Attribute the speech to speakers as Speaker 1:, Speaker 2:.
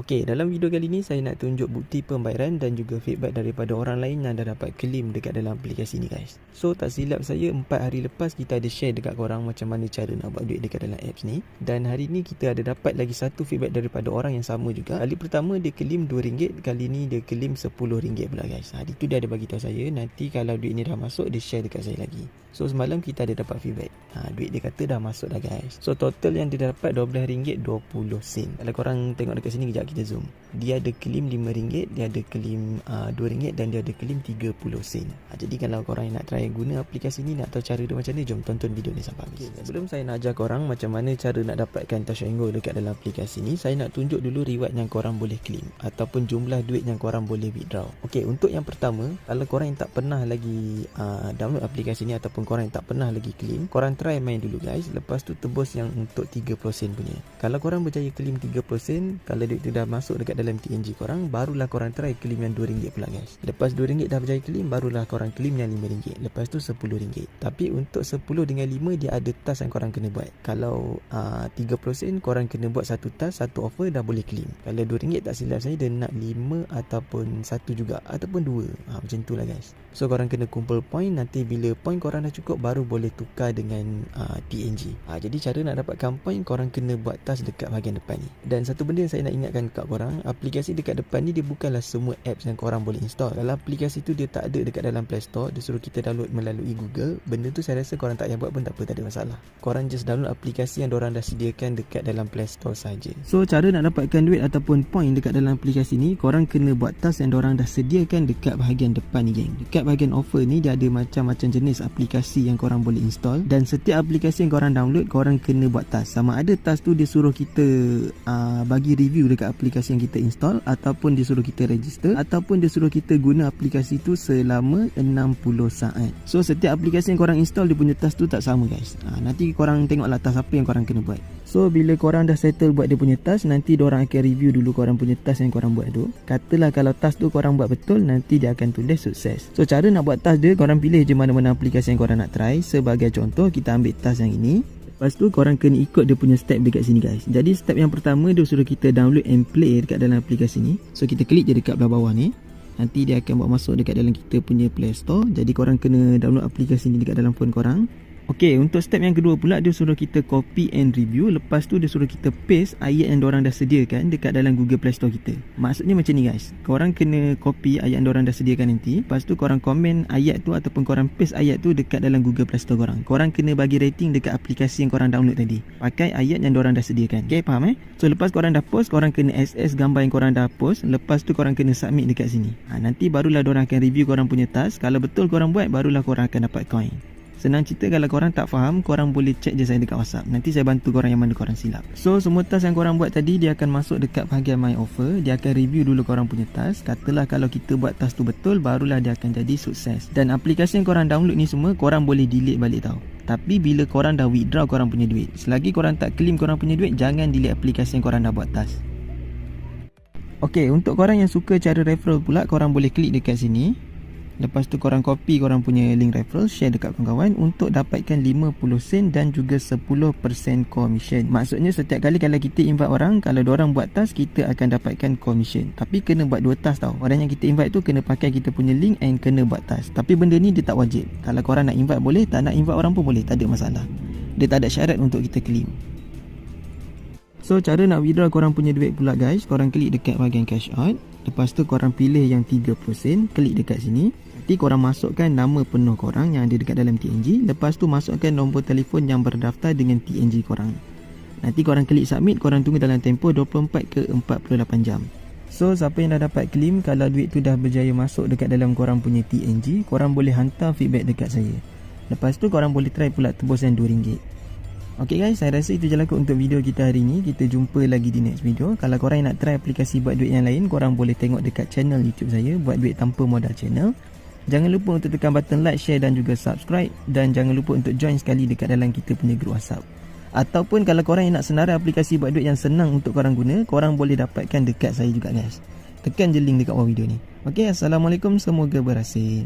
Speaker 1: Okey, dalam video kali ni saya nak tunjuk bukti pembayaran dan juga feedback daripada orang lain yang dah dapat claim dekat dalam aplikasi ni guys. So tak silap saya 4 hari lepas kita ada share dekat korang macam mana cara nak buat duit dekat dalam apps ni. Dan hari ni kita ada dapat lagi satu feedback daripada orang yang sama juga. Kali pertama dia claim RM2, kali ni dia claim RM10 pula guys. Hari tu dia ada bagi tahu saya nanti kalau duit ni dah masuk dia share dekat saya lagi. So semalam kita ada dapat feedback. Duit dia kata dah masuk dah guys. So total yang dia dapat RM12.20. Kalau korang tengok dekat sini kejap kita zoom. Dia ada claim RM5, dia ada claim RM2 dan dia ada claim 30 sen. Jadi kalau korang yang nak try guna aplikasi ni, nak tahu cara dia macam ni, jom tonton video ni sampai habis. Sebelum saya nak ajar korang macam mana cara nak dapatkan Touch 'n Go dekat dalam aplikasi ni, saya nak tunjuk dulu reward yang korang boleh claim ataupun jumlah duit yang korang boleh withdraw. Okey, untuk yang pertama, kalau korang yang tak pernah lagi download aplikasi ni ataupun korang yang tak pernah lagi claim, korang try main dulu guys. Lepas tu tebus yang untuk 30 sen punya. Kalau korang berjaya claim 30 sen, kalau duit tu dah masuk dekat dalam TNG korang, barulah korang try claim yang RM2 pula guys. Lepas RM2 dah berjaya claim, barulah korang claim yang RM5. Lepas tu RM10. Tapi untuk 10 dengan 5 dia ada task yang korang kena buat. Kalau 30 sen korang kena buat satu task, satu offer dah boleh claim. Kalau RM2 tak silap saya dia nak 5 ataupun 1 juga ataupun 2. Macam tu lah guys. So korang kena kumpul point, nanti bila point korang dah cukup baru boleh tukar dengan TNG. Jadi cara nak dapatkan point, korang kena buat task dekat bahagian depan ni. Dan satu benda yang saya nak ingatkan dekat korang, aplikasi dekat depan ni dia bukanlah semua apps yang korang boleh install. Kalau aplikasi tu dia tak ada dekat dalam Play Store, dia suruh kita download melalui Google, benda tu saya rasa korang tak payah buat pun tak apa, tak ada masalah. Korang just download aplikasi yang diorang dah sediakan dekat dalam Play Store saja. So cara nak dapatkan duit ataupun point dekat dalam aplikasi ni, korang kena buat task yang diorang dah sediakan dekat bahagian depan ni geng. Dekat bahagian offer ni dia ada macam-macam jenis aplikasi yang korang boleh install, dan setiap aplikasi yang korang download korang kena buat task. Sama ada task tu dia suruh kita bagi review dekat aplikasi yang kita install, ataupun dia suruh kita register, ataupun dia suruh kita guna aplikasi tu selama 60 saat. So setiap aplikasi yang korang install dia punya task tu tak sama guys. Nanti korang tengoklah task apa yang korang kena buat. So bila korang dah settle buat dia punya task, nanti diorang akan review dulu korang punya task yang korang buat tu. Katalah kalau task tu korang buat betul, nanti dia akan tulis sukses. So cara nak buat task dia, korang pilih je mana-mana aplikasi yang korang nak try. Sebagai contoh kita ambil task yang ini. Lepas tu korang kena ikut dia punya step dekat sini guys. Jadi step yang pertama dia suruh kita download and play dekat dalam aplikasi ni. So kita klik je dekat belah bawah ni. Nanti dia akan bawa masuk dekat dalam kita punya Play Store. Jadi korang kena download aplikasi ni dekat dalam phone korang. Okey, untuk step yang kedua pula dia suruh kita copy and review. Lepas tu dia suruh kita paste ayat yang diorang dah sediakan dekat dalam Google Play Store kita. Maksudnya macam ni guys. Korang kena copy ayat yang diorang dah sediakan nanti. Lepas tu korang komen ayat tu ataupun korang paste ayat tu dekat dalam Google Play Store korang. Korang kena bagi rating dekat aplikasi yang korang download tadi. Pakai ayat yang diorang dah sediakan. Okey, faham So lepas korang dah post, korang kena SS gambar yang korang dah post. Lepas tu korang kena submit dekat sini. Nanti barulah diorang akan review korang punya task. Kalau betul korang buat, barulah korang akan dapat coin. Senang cerita, kalau korang tak faham, korang boleh check je saya dekat WhatsApp. Nanti saya bantu korang yang mana korang silap. So semua task yang korang buat tadi dia akan masuk dekat bahagian My Offer. Dia akan review dulu korang punya task. Katalah kalau kita buat task tu betul, barulah dia akan jadi sukses. Dan aplikasi yang korang download ni semua korang boleh delete balik tau. Tapi bila korang dah withdraw korang punya duit, selagi korang tak claim korang punya duit, jangan delete aplikasi yang korang dah buat task. Okey, untuk korang yang suka cara referral pula, korang boleh klik dekat sini. Lepas tu korang copy korang punya link referral, share dekat kawan-kawan untuk dapatkan 50 sen dan juga 10% commission. Maksudnya setiap kali kalau kita invite orang, kalau diorang buat task, kita akan dapatkan commission. Tapi kena buat 2 task tau. Orang yang kita invite tu kena pakai kita punya link and kena buat task. Tapi benda ni dia tak wajib. Kalau korang nak invite boleh, tak nak invite orang pun boleh, tak ada masalah. Dia tak ada syarat untuk kita claim. So cara nak withdraw korang punya duit pula guys, korang klik dekat bahagian cash out. Lepas tu korang pilih yang 30 sen, klik dekat sini. Nanti korang masukkan nama penuh korang yang ada dekat dalam TNG. Lepas tu masukkan nombor telefon yang berdaftar dengan TNG korang. Nanti korang klik submit, korang tunggu dalam tempoh 24 ke 48 jam. So siapa yang dah dapat claim, kalau duit tu dah berjaya masuk dekat dalam korang punya TNG, korang boleh hantar feedback dekat saya. Lepas tu korang boleh try pula tebus yang RM2. Ok guys, saya rasa itu je lah untuk video kita hari ni. Kita jumpa lagi di next video. Kalau korang yang nak try aplikasi buat duit yang lain, korang boleh tengok dekat channel YouTube saya, Buat Duit Tanpa Modal Channel. Jangan lupa untuk tekan button like, share dan juga subscribe. Dan jangan lupa untuk join sekali dekat dalam kita punya group WhatsApp. Ataupun kalau korang yang nak senarai aplikasi buat duit yang senang untuk korang guna, korang boleh dapatkan dekat saya juga guys. Tekan je link dekat bawah video ni. Ok, Assalamualaikum, semoga berhasil.